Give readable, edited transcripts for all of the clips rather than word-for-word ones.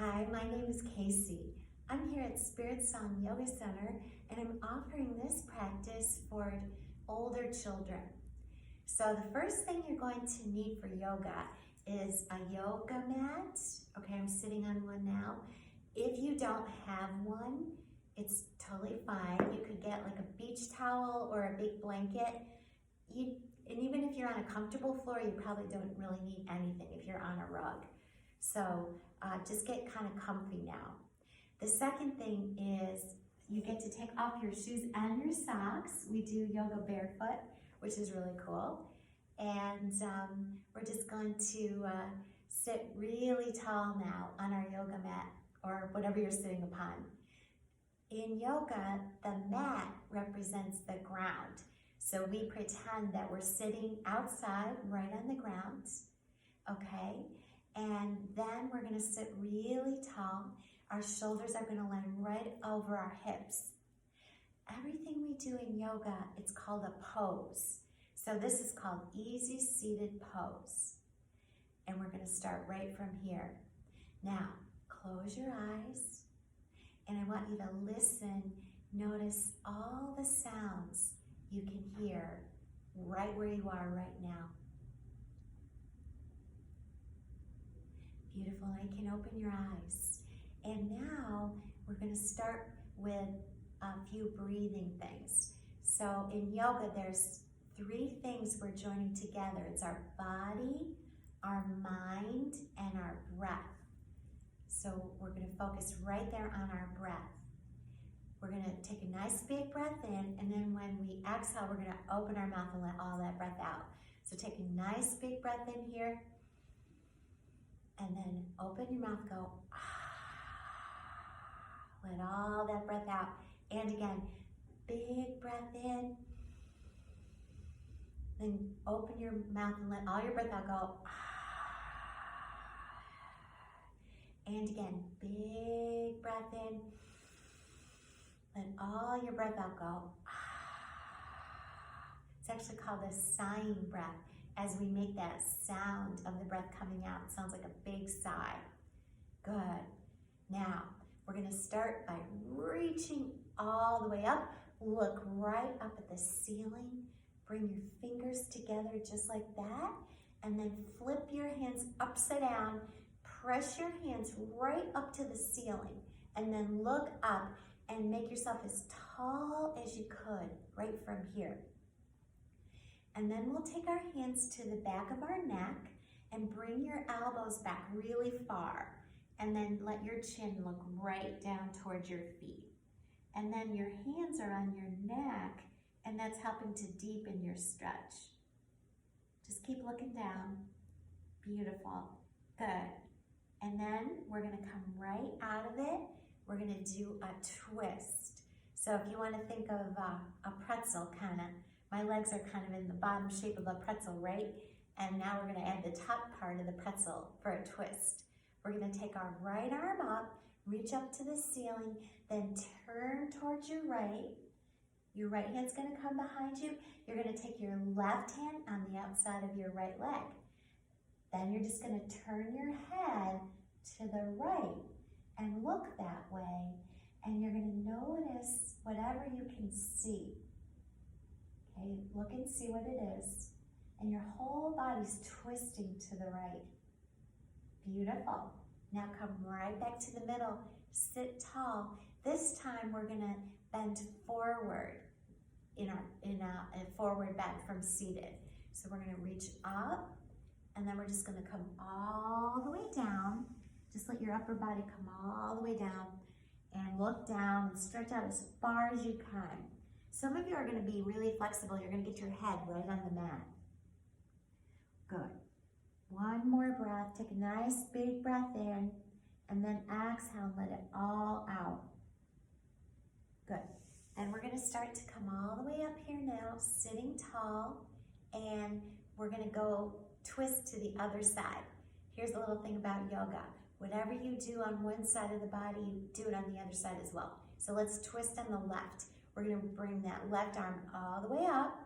Hi, my name is Casey. I'm here at Spirit Song Yoga Center and I'm offering this practice for older children. So the first thing you're going to need for yoga is a yoga mat. Okay, I'm sitting on one now. If you don't have one, it's totally fine. You could get like a beach towel or a big blanket. And even if you're on a comfortable floor, you probably don't really need anything if you're on a rug. So just get kind of comfy now. The second thing is you get to take off your shoes and your socks. We do yoga barefoot, which is really cool. And we're just going to sit really tall now on our yoga mat or whatever you're sitting upon. In yoga, the mat represents the ground. So we pretend that we're sitting outside right on the ground, okay? And then we're gonna sit really tall. Our shoulders are gonna line right over our hips. Everything we do in yoga, it's called a pose. So this is called easy seated pose. And we're gonna start right from here. Now, close your eyes. And I want you to listen, notice all the sounds you can hear right where you are right now. Beautiful, and you can open your eyes. And now we're going to start with a few breathing things. So in yoga, there's 3 things we're joining together. It's our body, our mind, and our breath. So we're going to focus right there on our breath. We're going to take a nice big breath in, and then when we exhale, we're going to open our mouth and let all that breath out. So take a nice big breath in here, and then open your mouth, go, ah. Let all that breath out. And again, big breath in, then open your mouth and let all your breath out, go, ah. And again, big breath in, let all your breath out, go, ah. It's actually called a sighing breath. As we make that sound of the breath coming out, it sounds like a big sigh. Good. Now, we're gonna start by reaching all the way up. Look right up at the ceiling. Bring your fingers together just like that. And then flip your hands upside down. Press your hands right up to the ceiling. And then look up and make yourself as tall as you could right from here. And then we'll take our hands to the back of our neck and bring your elbows back really far. And then let your chin look right down towards your feet. And then your hands are on your neck, and that's helping to deepen your stretch. Just keep looking down. Beautiful. Good. And then we're going to come right out of it. We're going to do a twist. So if you want to think of a pretzel kind of, my legs are kind of in the bottom shape of a pretzel, right? And now we're going to add the top part of the pretzel for a twist. We're going to take our right arm up, reach up to the ceiling, then turn towards your right. Your right hand's going to come behind you. You're going to take your left hand on the outside of your right leg. Then you're just going to turn your head to the right and look that way. And you're going to notice whatever you can see. Okay, look and see what it is. And your whole body's twisting to the right. Beautiful. Now come right back to the middle. Sit tall. This time we're going to bend forward in a forward bend from seated. So we're going to reach up, and then we're just going to come all the way down. Just let your upper body come all the way down and look down and stretch out as far as you can. Some of you are going to be really flexible. You're going to get your head right on the mat. Good. One more breath. Take a nice big breath in, and then exhale and let it all out. Good. And we're going to start to come all the way up here now, sitting tall, and we're going to go twist to the other side. Here's a little thing about yoga. Whatever you do on one side of the body, you do it on the other side as well. So let's twist on the left. We're going to bring that left arm all the way up.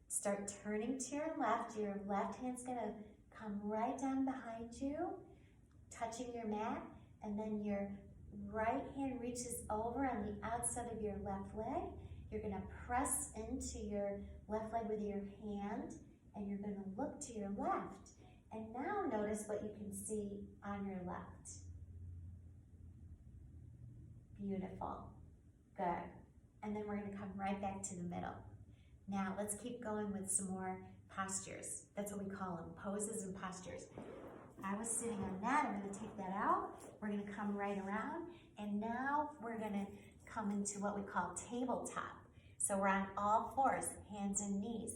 Start turning to your left. Your left hand's going to come right down behind you, touching your mat, and then your right hand reaches over on the outside of your left leg. You're gonna press into your left leg with your hand, and you're gonna look to your left. And now notice what you can see on your left. Beautiful, good. And then we're gonna come right back to the middle. Now let's keep going with some more postures. That's what we call them, poses and postures. I was sitting on that, I'm gonna take that out. We're gonna come right around, and now we're gonna come into what we call tabletop. So we're on all fours, hands and knees,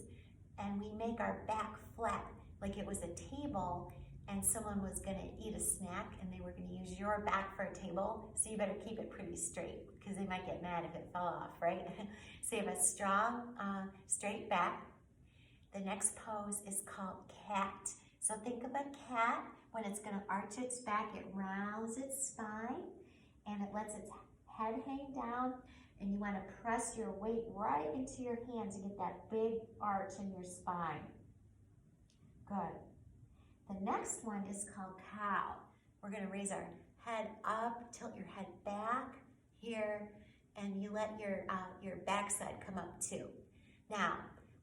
and we make our back flat like it was a table and someone was gonna eat a snack and they were gonna use your back for a table. So you better keep it pretty straight because they might get mad if it fell off, right? So you have a strong, straight back. The next pose is called cat. So think of a cat. When it's gonna arch its back, it rounds its spine and it lets its head hang down, and you wanna press your weight right into your hands to get that big arch in your spine. Good. The next one is called cow. We're gonna raise our head up, tilt your head back here, and you let your backside come up too. Now,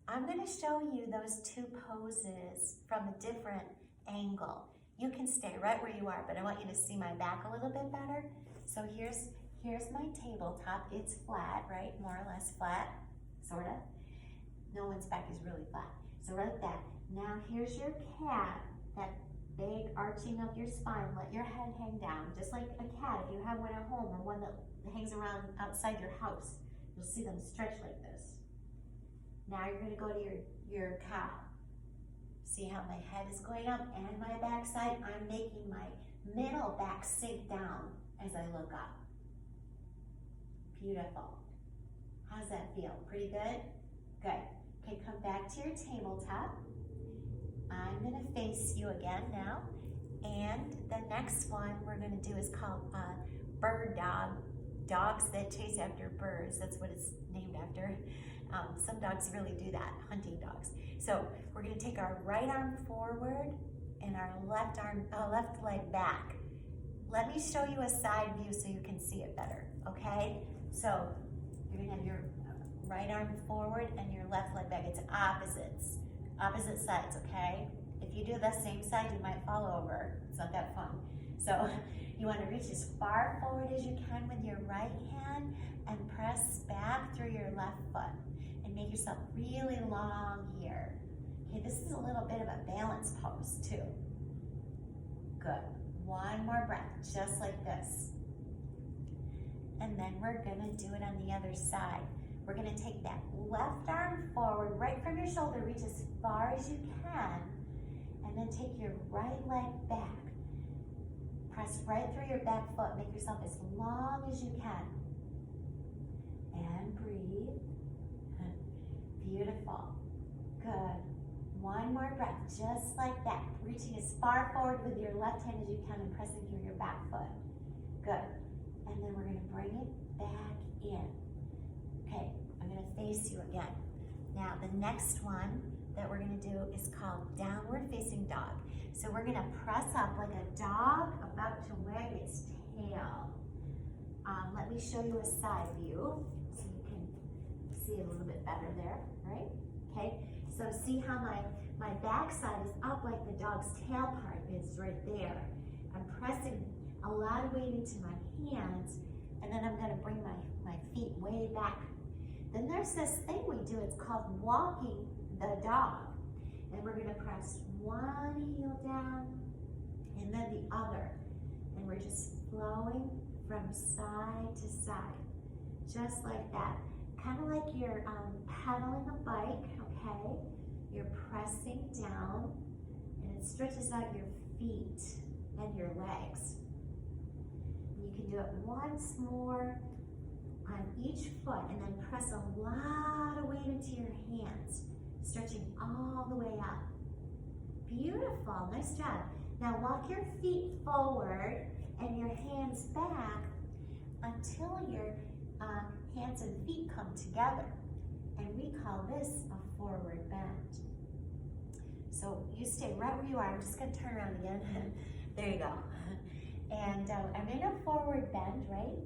I'm gonna show you those two poses from a different angle. You can stay right where you are, but I want you to see my back a little bit better. So here's my tabletop. It's flat, right? More or less flat, sort of. No one's back is really flat. So like that. Now here's your cat, that big arching of your spine. Let your head hang down, just like a cat. If you have one at home or one that hangs around outside your house, you'll see them stretch like this. Now you're gonna go to your cow. See how my head is going up and my backside? I'm making my middle back sink down as I look up. Beautiful. How's that feel? Pretty good? Good. Okay, come back to your tabletop. I'm gonna face you again now. And the next one we're gonna do is called bird dog. Dogs that chase after birds, that's what it's named after. Some dogs really do that, hunting dogs. So we're gonna take our right arm forward and our left leg back. Let me show you a side view so you can see it better, okay? So you're gonna have your right arm forward and your left leg back. It's opposite sides, okay? If you do the same side, you might fall over. It's not that fun. So you wanna reach as far forward as you can with your right hand and press back through your left foot and make yourself really long here. Okay, this is a little bit of a balance pose too. Good. One more breath, just like this. And then we're gonna do it on the other side. We're gonna take that left arm forward, right from your shoulder, reach as far as you can, and then take your right leg back. Press right through your back foot, make yourself as long as you can. And breathe. Beautiful. Good. One more breath, just like that. Reaching as far forward with your left hand as you can and pressing through your back foot. Good. And then we're gonna bring it back in. Okay, I'm gonna face you again. Now, the next one that we're gonna do is called downward facing dog. So we're gonna press up like a dog about to wag its tail. Let me show you a side view so you can see a little bit better there, right? Okay, so see how my backside is up like the dog's tail part is right there. I'm pressing a lot of weight into my hands, and then I'm gonna bring my feet way back. Then there's this thing we do, it's called walking the dog. And we're gonna press one heel down and then the other. And we're just flowing from side to side, just like that. Kind of like you're pedaling a bike, okay? You're pressing down and it stretches out your feet and your legs. You can do it once more on each foot and then press a lot of weight into your hands, stretching all the way up. Beautiful, nice job. Now walk your feet forward and your hands back until your hands and feet come together. And we call this a forward bend. So you stay right where you are. I'm just gonna turn around again. There you go. And I'm in a forward bend, right?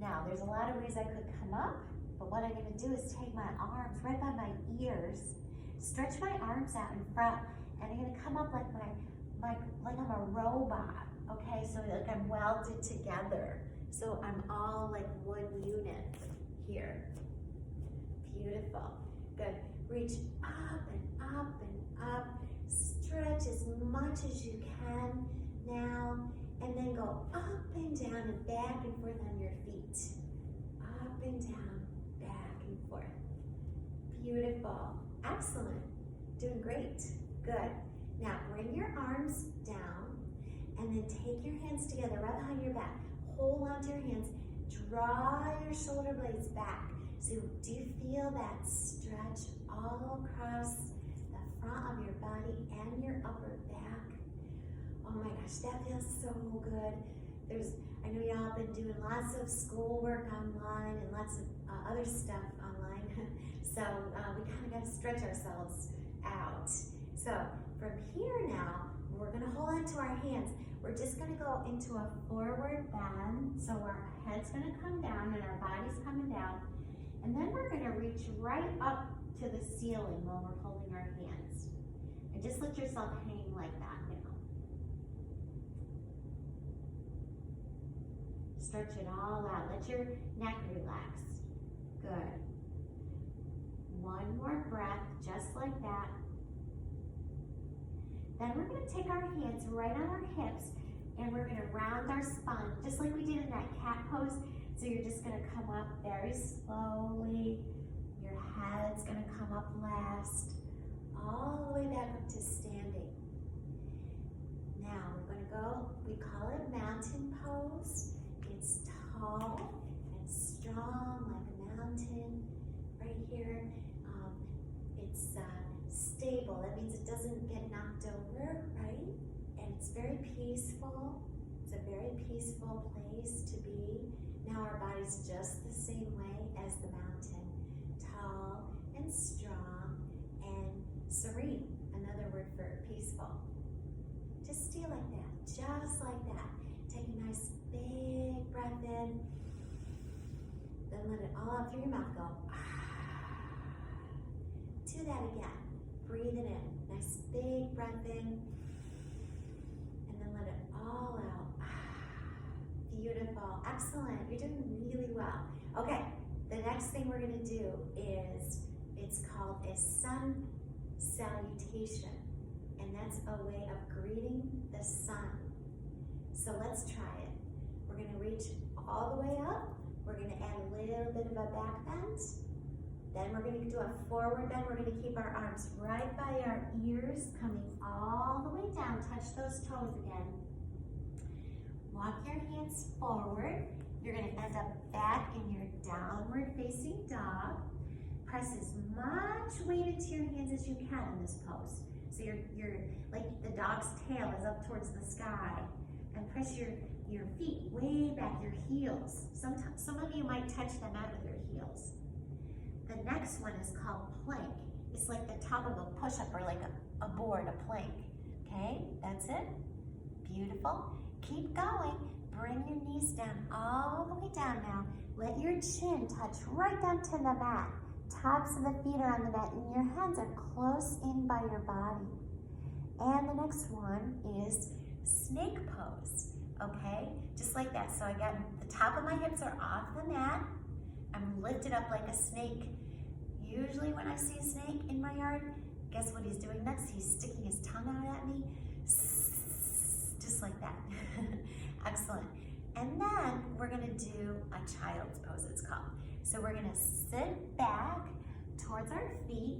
Now, there's a lot of ways I could come up, but what I'm gonna do is take my arms right by my ears, stretch my arms out in front, and I'm gonna come up like like I'm a robot, okay? So like I'm welded together. So I'm all like one unit here. Beautiful, good. Reach up and up and up. Stretch as much as you can now, and then go up and down and back and forth on your feet. Up and down, back and forth. Beautiful, excellent, doing great, good. Now bring your arms down and then take your hands together right behind your back. Hold onto your hands, draw your shoulder blades back. So do you feel that stretch all across the front of your body and your upper back? Oh my gosh, that feels so good. I know y'all have been doing lots of schoolwork online and lots of other stuff online. So we kind of got to stretch ourselves out. So from here now, we're gonna hold on to our hands. We're just gonna go into a forward bend. So our head's gonna come down and our body's coming down. And then we're gonna reach right up to the ceiling while we're holding our hands. And just let yourself hang like that now. Stretch it all out. Let your neck relax. Good. One more breath, just like that. Then we're going to take our hands right on our hips and we're going to round our spine, just like we did in that cat pose. So you're just going to come up very slowly. Your head's going to come up last, all the way back up to standing. Now we're going to go, we call it mountain pose. It's tall and strong like a mountain right here. It's stable. That means it doesn't get knocked over, right? And it's very peaceful. It's a very peaceful place to be. Now our body's just the same way as the mountain. Tall and strong and serene. Another word for peaceful. Just stay like that, just like that. Take a nice big breath in. Then let it all out through your mouth go. Do that again. Breathe it in. Nice big breath in. And then let it all out. Beautiful. Excellent. You're doing really well. Okay. The next thing we're going to do is, it's called a sun salutation. And that's a way of greeting the sun. So let's try it. We're going to reach all the way up. We're going to add a little bit of a back bend. Then we're going to do a forward bend. We're going to keep our arms right by our ears, coming all the way down. Touch those toes again. Walk your hands forward. You're going to end up back in your downward facing dog. Press as much weight into your hands as you can in this pose. So you're like the dog's tail is up towards the sky. And press your feet way back, your heels. Some of you might touch them out with your heels. The next one is called plank. It's like the top of a push-up or like a board, a plank. Okay, that's it. Beautiful. Keep going. Bring your knees down all the way down now. Let your chin touch right down to the mat. Tops of the feet are on the mat and your hands are close in by your body. And the next one is snake pose. Okay, just like that. So I got the top of my hips are off the mat. I'm lifted up like a snake. Usually when I see a snake in my yard, guess what he's doing next? He's sticking his tongue out at me. Just like that. Excellent. And then we're gonna do a child's pose, it's called. So we're gonna sit back towards our feet.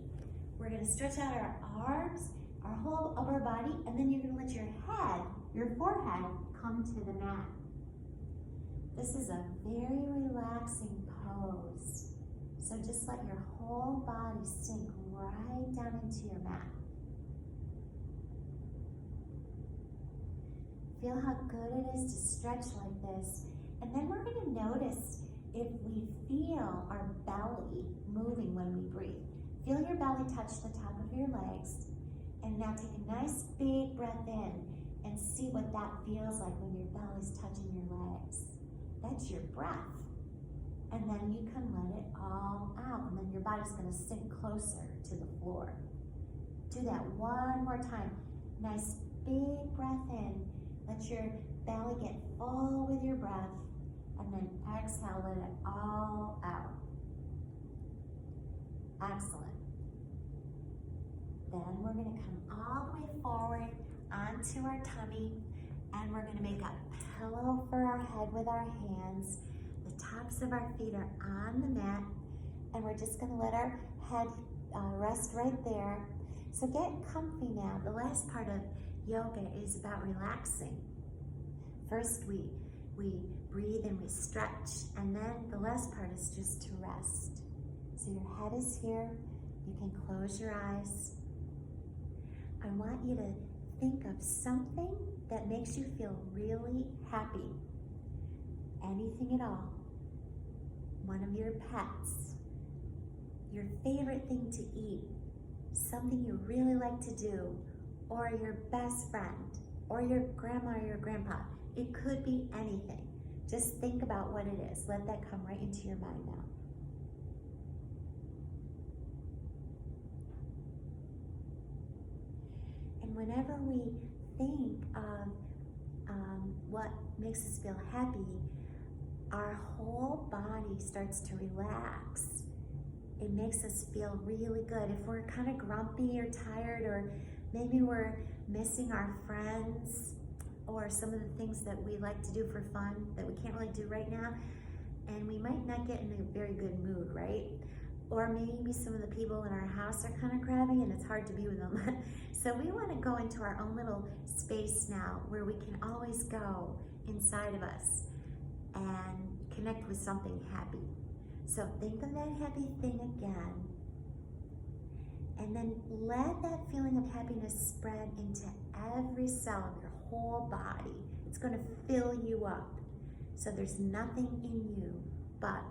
We're gonna stretch out our arms, our whole upper body, and then you're gonna let your head, your forehead, come to the mat. This is a very relaxing pose. So just let your whole body sink right down into your mat. Feel how good it is to stretch like this. And then we're going to notice if we feel our belly moving when we breathe. Feel your belly touch the top of your legs. And now take a nice big breath in. and see what that feels like when your belly's touching your legs. That's your breath. And then you can let it all out, and then your body's gonna sink closer to the floor. Do that one more time. Nice big breath in. Let your belly get full with your breath, and then exhale, let it all out. Excellent. Then we're gonna come all the way forward onto our tummy, and we're gonna make a pillow for our head with our hands. The tops of our feet are on the mat, and we're just gonna let our head rest right there. So get comfy now. The last part of yoga is about relaxing. First we breathe and we stretch, and then the last part is just to rest. So your head is here. You can close your eyes. I want you to think of something that makes you feel really happy. Anything at all. One of your pets, your favorite thing to eat, something you really like to do, or your best friend, or your grandma or your grandpa. It could be anything. Just think about what it is. Let that come right into your mind now. And whenever we think of what makes us feel happy, our whole body starts to relax. It makes us feel really good. If we're kind of grumpy or tired, or maybe we're missing our friends, or some of the things that we like to do for fun that we can't really do right now, and we might not get in a very good mood, right? Or maybe some of the people in our house are kind of crabby and it's hard to be with them. So we want to go into our own little space now where we can always go inside of us and connect with something happy. So think of that happy thing again, and then let that feeling of happiness spread into every cell of your whole body. It's going to fill you up. So there's nothing in you but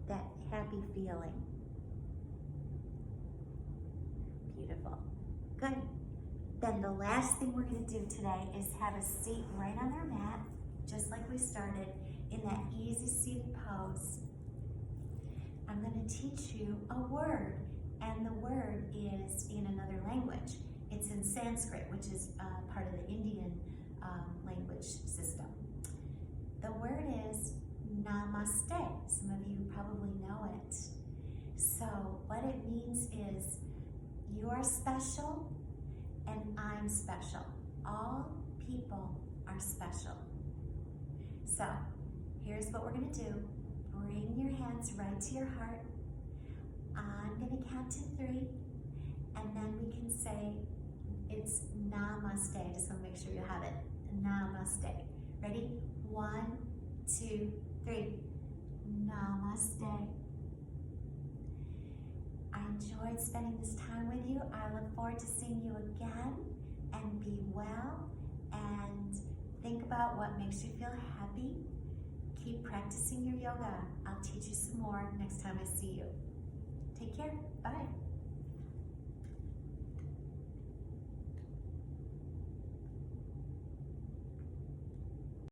that happy feeling. Beautiful. Good. Then the last thing we're going to do today is have a seat right on our mat, just like we started, in that easy seated pose. I'm going to teach you a word, and the word is in another language. It's in Sanskrit, which is part of the Indian language system. The word is namaste. Some of you probably know it. So what it means is you are special and I'm special. All people are special. So here's what we're going to do. Bring your hands right to your heart. I'm going to count to 3, and then we can say it's namaste. I just want to make sure you have it. Namaste. Ready? 1, 2, 3. Namaste. I enjoyed spending this time with you. I look forward to seeing you again, and be well, and think about what makes you feel happy. Keep practicing your yoga. I'll teach you some more next time I see you. Take care. Bye.